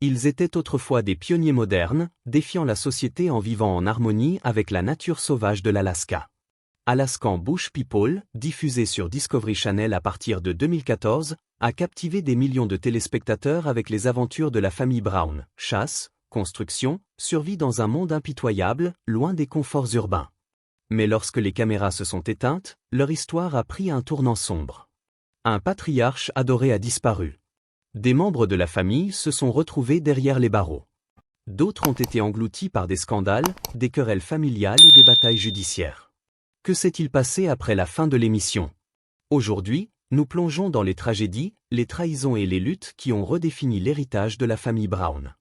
Ils étaient autrefois des pionniers modernes, défiant la société en vivant en harmonie avec la nature sauvage de l'Alaska. Alaskan Bush People, diffusé sur Discovery Channel à partir de 2014, a captivé des millions de téléspectateurs avec les aventures de la famille Brown, chasse, construction, survie dans un monde impitoyable, loin des conforts urbains. Mais lorsque les caméras se sont éteintes, leur histoire a pris un tournant sombre. Un patriarche adoré a disparu. Des membres de la famille se sont retrouvés derrière les barreaux. D'autres ont été engloutis par des scandales, des querelles familiales et des batailles judiciaires. Que s'est-il passé après la fin de l'émission? Aujourd'hui, nous plongeons dans les tragédies, les trahisons et les luttes qui ont redéfini l'héritage de la famille Brown.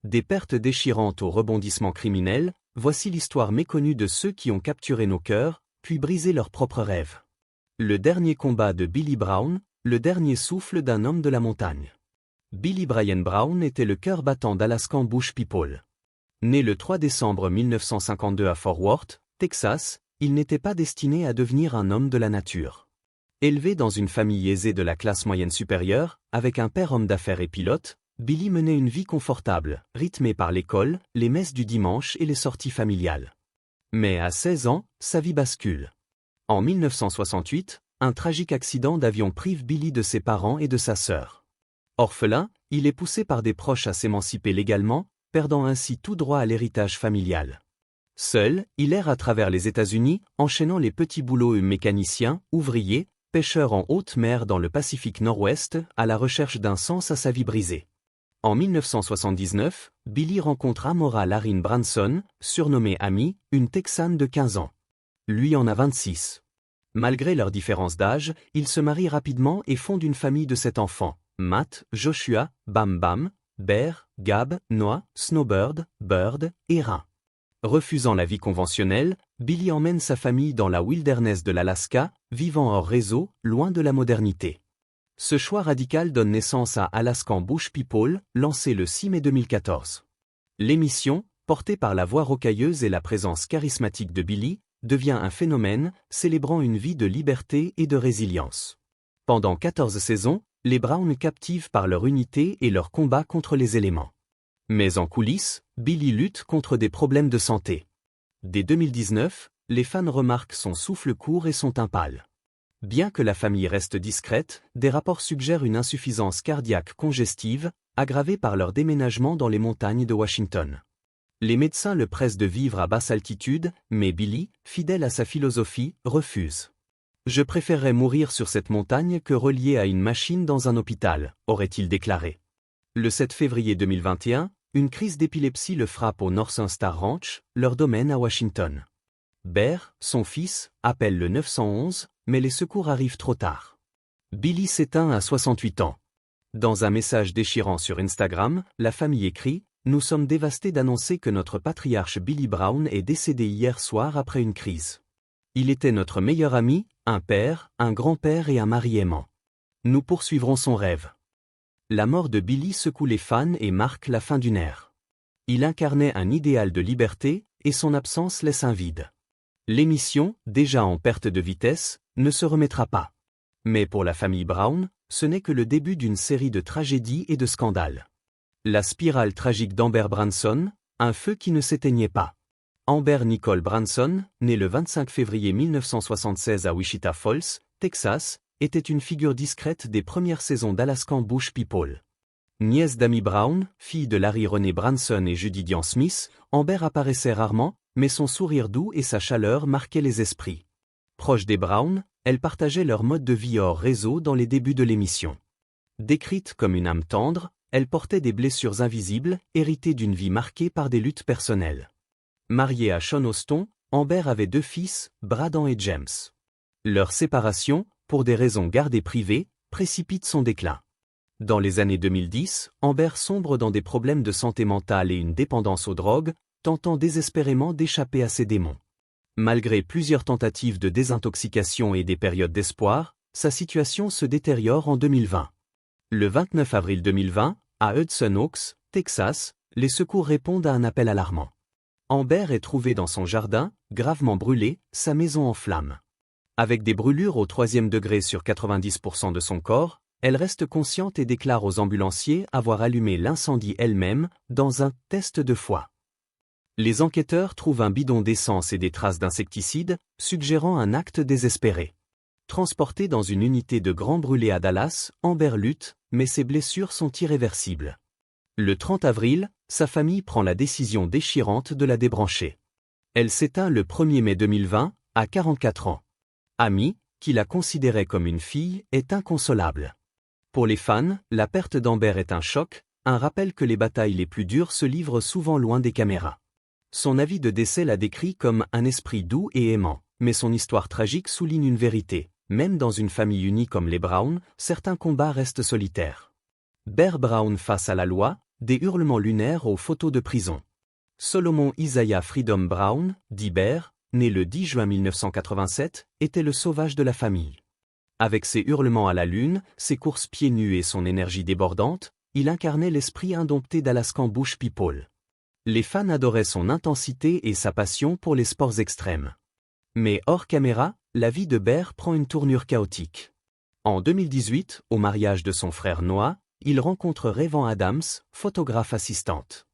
Des pertes déchirantes aux rebondissements criminels, voici l'histoire méconnue de ceux qui ont capturé nos cœurs, puis brisé leurs propres rêves. Le dernier combat de Billy Brown, le dernier souffle d'un homme de la montagne. Billy Brian Brown était le cœur battant d'Alaskan Bush People. Né le 3 décembre 1952 à Fort Worth, Texas, il n'était pas destiné à devenir un homme de la nature. Élevé dans une famille aisée de la classe moyenne supérieure, avec un père homme d'affaires et pilote, Billy menait une vie confortable, rythmée par l'école, les messes du dimanche et les sorties familiales. Mais à 16 ans, sa vie bascule. En 1968, un tragique accident d'avion prive Billy de ses parents et de sa sœur. Orphelin, il est poussé par des proches à s'émanciper légalement, perdant ainsi tout droit à l'héritage familial. Seul, il erre à travers les États-Unis, enchaînant les petits boulots mécanicien, ouvrier, pêcheur en haute mer dans le Pacifique Nord-Ouest, à la recherche d'un sens à sa vie brisée. En 1979, Billy rencontre Amora Larine Branson, surnommée Amy, une Texane de 15 ans. Lui en a 26. Malgré leurs différences d'âge, ils se marient rapidement et fondent une famille de 7 enfants, Matt, Joshua, Bam Bam, Bear, Gab, Noah, Snowbird, Bird et Rin. Refusant la vie conventionnelle, Billy emmène sa famille dans la wilderness de l'Alaska, vivant hors réseau, loin de la modernité. Ce choix radical donne naissance à Alaskan Bush People, lancé le 6 mai 2014. L'émission, portée par la voix rocailleuse et la présence charismatique de Billy, devient un phénomène, célébrant une vie de liberté et de résilience. Pendant 14 saisons, les Brown captivent par leur unité et leur combat contre les éléments. Mais en coulisses, Billy lutte contre des problèmes de santé. Dès 2019, les fans remarquent son souffle court et son teint pâle. Bien que la famille reste discrète, des rapports suggèrent une insuffisance cardiaque congestive, aggravée par leur déménagement dans les montagnes de Washington. Les médecins le pressent de vivre à basse altitude, mais Billy, fidèle à sa philosophie, refuse. « Je préférerais mourir sur cette montagne que relié à une machine dans un hôpital », aurait-il déclaré. Le 7 février 2021, une crise d'épilepsie le frappe au Northern Star Ranch, leur domaine à Washington. Bear, son fils, appelle le 911, mais les secours arrivent trop tard. Billy s'éteint à 68 ans. Dans un message déchirant sur Instagram, la famille écrit « Nous sommes dévastés d'annoncer que notre patriarche Billy Brown est décédé hier soir après une crise. Il était notre meilleur ami, un père, un grand-père et un mari aimant. Nous poursuivrons son rêve. » La mort de Billy secoue les fans et marque la fin d'une ère. Il incarnait un idéal de liberté, et son absence laisse un vide. L'émission, déjà en perte de vitesse, ne se remettra pas. Mais pour la famille Brown, ce n'est que le début d'une série de tragédies et de scandales. La spirale tragique d'Amber Branson, un feu qui ne s'éteignait pas. Amber Nicole Branson, née le 25 février 1976 à Wichita Falls, Texas, était une figure discrète des premières saisons d'Alaskan Bush People. Nièce d'Amy Brown, fille de Larry René Branson et Judy Diane Smith, Amber apparaissait rarement, mais son sourire doux et sa chaleur marquaient les esprits. Proche des Brown, elle partageait leur mode de vie hors réseau dans les débuts de l'émission. Décrite comme une âme tendre, elle portait des blessures invisibles, héritées d'une vie marquée par des luttes personnelles. Mariée à Sean Austin, Amber avait 2 fils, Braden et James. Leur séparation, pour des raisons gardées privées, précipite son déclin. Dans les années 2010, Amber sombre dans des problèmes de santé mentale et une dépendance aux drogues, tentant désespérément d'échapper à ses démons. Malgré plusieurs tentatives de désintoxication et des périodes d'espoir, sa situation se détériore en 2020. Le 29 avril 2020, à Hudson Oaks, Texas, les secours répondent à un appel alarmant. Amber est trouvée dans son jardin, gravement brûlée, sa maison en flammes. Avec des brûlures au 3e degré sur 90% de son corps, Elle reste consciente et déclare aux ambulanciers avoir allumé l'incendie elle-même, dans un test de foie. Les enquêteurs trouvent un bidon d'essence et des traces d'insecticide, suggérant un acte désespéré. Transportée dans une unité de grand brûlé à Dallas, Amber lutte, mais ses blessures sont irréversibles. Le 30 avril, sa famille prend la décision déchirante de la débrancher. Elle s'éteint le 1er mai 2020, à 44 ans. Amy, qui la considérait comme une fille, est inconsolable. Pour les fans, la perte d'Amber est un choc, un rappel que les batailles les plus dures se livrent souvent loin des caméras. Son avis de décès la décrit comme un esprit doux et aimant, mais son histoire tragique souligne une vérité. Même dans une famille unie comme les Brown, certains combats restent solitaires. Bear Brown face à la loi, des hurlements lunaires aux photos de prison. Solomon Isaiah Freedom Brown, dit Bear, né le 10 juin 1987, était le sauvage de la famille. Avec ses hurlements à la lune, ses courses pieds nus et son énergie débordante, il incarnait l'esprit indompté d'Alaskan Bush People. Les fans adoraient son intensité et sa passion pour les sports extrêmes. Mais hors caméra, la vie de Bear prend une tournure chaotique. En 2018, au mariage de son frère Noah, il rencontre Rayvan Adams, photographe assistante.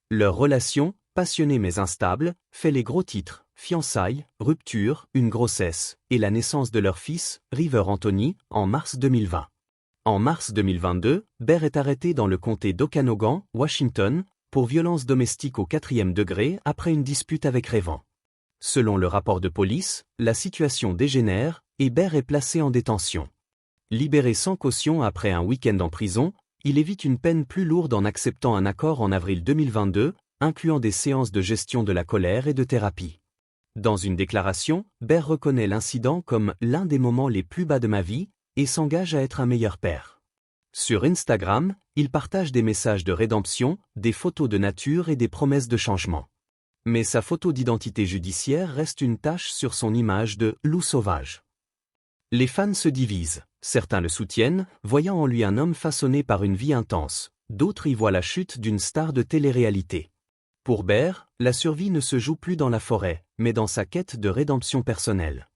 Leur relation, passionnée mais instable, fait les gros titres, fiançailles, rupture, une grossesse, et la naissance de leur fils, River Anthony, en mars 2020. En mars 2022, Bear est arrêté dans le comté d'Okanogan, Washington, pour violence domestique au 4e degré après une dispute avec Rayvan. Selon le rapport de police, la situation dégénère, et Bear est placé en détention. Libéré sans caution après un week-end en prison, il évite une peine plus lourde en acceptant un accord en avril 2022, incluant des séances de gestion de la colère et de thérapie. Dans une déclaration, Bear reconnaît l'incident comme l'un des moments les plus bas de ma vie, et s'engage à être un meilleur père. Sur Instagram, il partage des messages de rédemption, des photos de nature et des promesses de changement. Mais sa photo d'identité judiciaire reste une tache sur son image de « loup sauvage ». Les fans se divisent, certains le soutiennent, voyant en lui un homme façonné par une vie intense, d'autres y voient la chute d'une star de télé-réalité. Pour Bear, la survie ne se joue plus dans la forêt, mais dans sa quête de rédemption personnelle.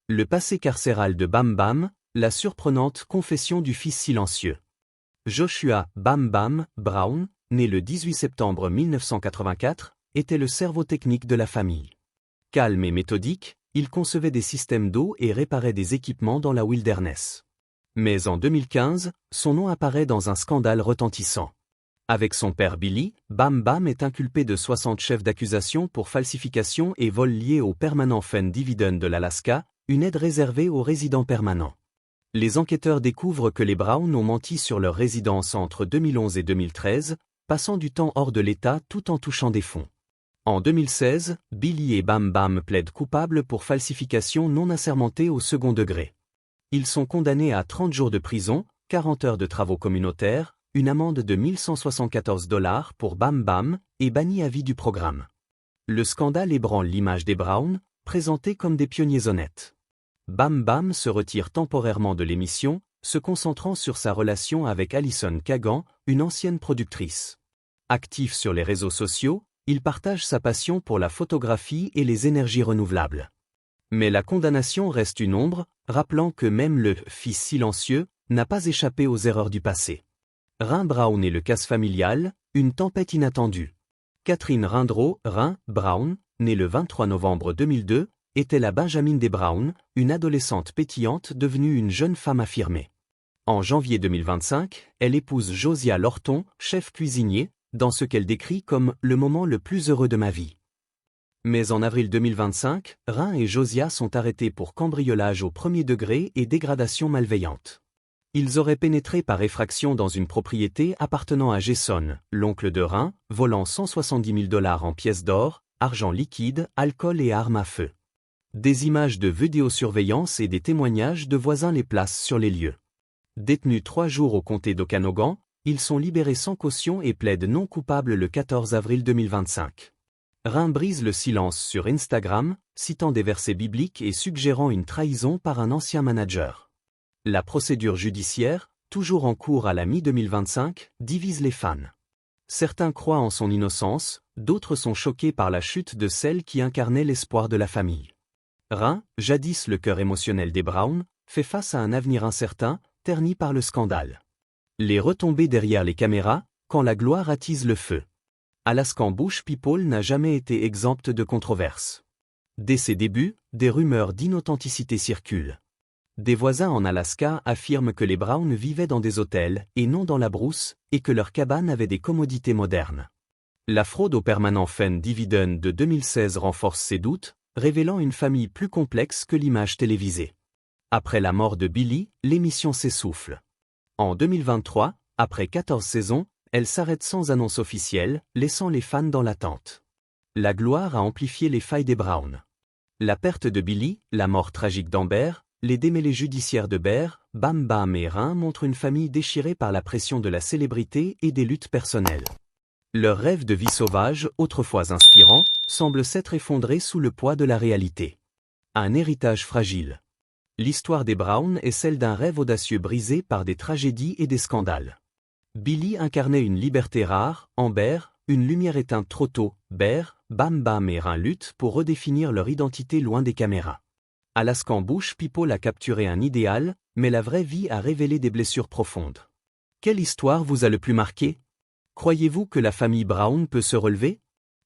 Le passé carcéral de Bam Bam, la surprenante confession du fils silencieux. Joshua Bam Bam Brown, né le 18 septembre 1984, était le cerveau technique de la famille. Calme et méthodique, il concevait des systèmes d'eau et réparait des équipements dans la wilderness. Mais en 2015, son nom apparaît dans un scandale retentissant. Avec son père Billy, Bam Bam est inculpé de 60 chefs d'accusation pour falsification et vol liés au Permanent Fund Dividend de l'Alaska, une aide réservée aux résidents permanents. Les enquêteurs découvrent que les Brown ont menti sur leur résidence entre 2011 et 2013, passant du temps hors de l'État tout en touchant des fonds. En 2016, Billy et Bam Bam plaident coupables pour falsification non assermentée au second degré. Ils sont condamnés à 30 jours de prison, 40 heures de travaux communautaires, une amende de $1174 pour Bam Bam, et bannis à vie du programme. Le scandale ébranle l'image des Brown, présentés comme des pionniers honnêtes. Bam Bam se retire temporairement de l'émission, se concentrant sur sa relation avec Alison Kagan, une ancienne productrice. Actif sur les réseaux sociaux, il partage sa passion pour la photographie et les énergies renouvelables. Mais la condamnation reste une ombre, rappelant que même le « fils silencieux » n'a pas échappé aux erreurs du passé. Ryn Brown et le casse familial, une tempête inattendue. Catherine Rindro, Ryn Brown, née le 23 novembre 2002, était la Benjamine des Brown, une adolescente pétillante devenue une jeune femme affirmée. En janvier 2025, elle épouse Josiah Lorton, chef cuisinier, dans ce qu'elle décrit comme « le moment le plus heureux de ma vie ». Mais en avril 2025, Ryn et Josiah sont arrêtés pour cambriolage au premier degré et dégradation malveillante. Ils auraient pénétré par effraction dans une propriété appartenant à Jason, l'oncle de Ryn, volant $170 000 en pièces d'or, argent liquide, alcool et armes à feu. Des images de vidéosurveillance et des témoignages de voisins les placent sur les lieux. Détenus 3 jours au comté d'Okanogan, ils sont libérés sans caution et plaident non coupables le 14 avril 2025. Ryn brise le silence sur Instagram, citant des versets bibliques et suggérant une trahison par un ancien manager. La procédure judiciaire, toujours en cours à la mi-2025, divise les fans. Certains croient en son innocence, d'autres sont choqués par la chute de celle qui incarnait l'espoir de la famille. Ryn, jadis le cœur émotionnel des Brown, fait face à un avenir incertain, ternie par le scandale. Les retombées derrière les caméras, quand la gloire attise le feu. Alaskan Bush People n'a jamais été exempte de controverses. Dès ses débuts, des rumeurs d'inauthenticité circulent. Des voisins en Alaska affirment que les Browns vivaient dans des hôtels et non dans la brousse, et que leur cabane avait des commodités modernes. La fraude au Permanent Fund Dividend de 2016 renforce ces doutes, révélant une famille plus complexe que l'image télévisée. Après la mort de Billy, l'émission s'essouffle. En 2023, après 14 saisons, elle s'arrête sans annonce officielle, laissant les fans dans l'attente. La gloire a amplifié les failles des Browns. La perte de Billy, la mort tragique d'Amber, les démêlés judiciaires de Bear, Bam Bam et Rein montrent une famille déchirée par la pression de la célébrité et des luttes personnelles. Leur rêve de vie sauvage, autrefois inspirant, semble s'être effondré sous le poids de la réalité. Un héritage fragile. L'histoire des Browns est celle d'un rêve audacieux brisé par des tragédies et des scandales. Billy incarnait une liberté rare, Amber, une lumière éteinte trop tôt, Bear, Bam Bam et Rein luttent pour redéfinir leur identité loin des caméras. Alaskan Bush People a capturé un idéal, mais la vraie vie a révélé des blessures profondes. Quelle histoire vous a le plus marqué? Croyez-vous que la famille Brown peut se relever?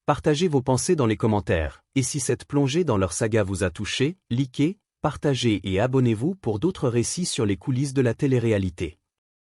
Partagez vos pensées dans les commentaires, et si cette plongée dans leur saga vous a touché, likez, partagez et abonnez-vous pour d'autres récits sur les coulisses de la télé-réalité.